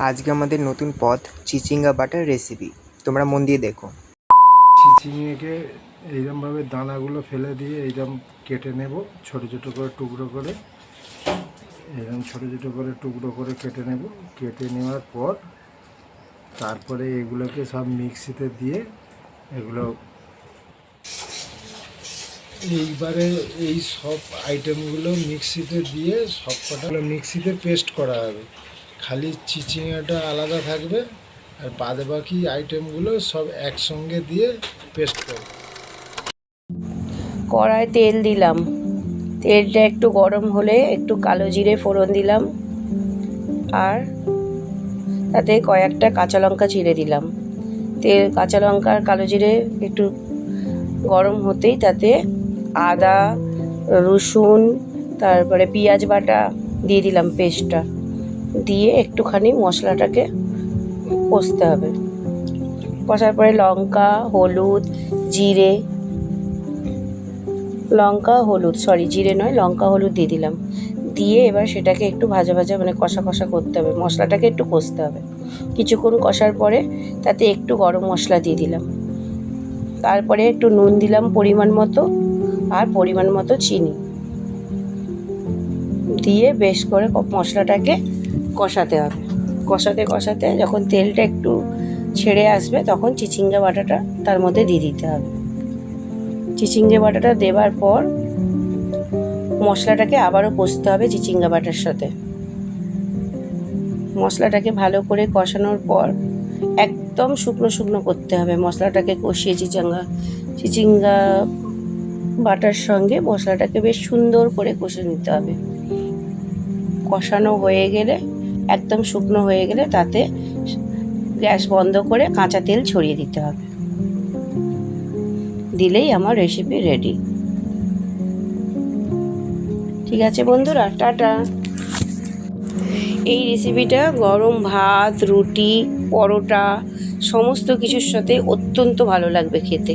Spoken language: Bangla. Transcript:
আজকে আমাদের নতুন পদ চিচিঙ্গা বাটার রেসিপি, তোমরা মন দিয়ে দেখো। চিচিঙ্গাকে এইরকমভাবে দানাগুলো ফেলে দিয়ে এইরকম কেটে নেব, ছোট ছোট করে টুকরো করে, এরকম ছোট ছোট করে টুকরো করে কেটে নেব। কেটে নেওয়ার পর তারপরে এগুলোকে সব মিক্সিতে দিয়ে এগুলো এইবারে এই সব আইটেমগুলো মিক্সিতে দিয়ে সব কটা মিক্সিতে পেস্ট করা হবে। খালি চিচিঙ্গাটা আলাদা থাকবে আর বাদে বাকি আইটেমগুলো সব একসঙ্গে দিয়ে পেস্ট করবে। কড়ায় তেল দিলাম, তেলটা একটু গরম হলে একটু কালো জিরে ফোড়ন দিলাম, আর তাতে কয়েকটা কাঁচা লঙ্কা চিড়ে দিলাম। তেল, কাঁচা লঙ্কা আর কালো জিরে একটু গরম হতেই তাতে আদা, রসুন, তারপরে পেঁয়াজ বাটা দিয়ে দিলাম, পেস্টটা দিয়ে একটুখানি মশলাটাকে কষতে হবে। কষার পরে লঙ্কা হলুদ জিরে জিরে নয়, লঙ্কা হলুদ দিয়ে দিলাম। দিয়ে এবার সেটাকে একটু ভাজা ভাজা মানে কষা কষা করতে হবে, মশলাটাকে একটু কষতে হবে। কিছুক্ষণ কষার পরে তাতে একটু গরম মশলা দিয়ে দিলাম, তারপরে একটু নুন দিলাম পরিমাণ মতো, আর পরিমাণ মতো চিনি দিয়ে বেশ করে মশলাটাকে কষাতে হবে। কষাতে কষাতে যখন তেলটা একটু ছেড়ে আসবে তখন চিচিঙ্গা বাটাটা তার মধ্যে দিয়ে দিতে হবে। চিচিঙ্গা বাটাটা দেওয়ার পর মশলাটাকে আবারও কষতে হবে চিচিঙ্গা বাটার সাথে। মশলাটাকে ভালো করে কষানোর পর একদম শুকনো শুকনো করতে হবে মশলাটাকে কষিয়ে। চিচিঙ্গা বাটার সঙ্গে মশলাটাকে বেশ সুন্দর করে কষে নিতে হবে। কষানো হয়ে গেলে, একদম শুকনো হয়ে গেলে তাতে গ্যাস বন্ধ করে কাঁচা তেল ছড়িয়ে দিতে হবে। দিলেই আমার রেসিপি রেডি। ঠিক আছে বন্ধুরা, টাটা। এই রেসিপিটা গরম ভাত, রুটি, পরোটা সমস্ত কিছুর সাথে অত্যন্ত ভালো লাগবে খেতে।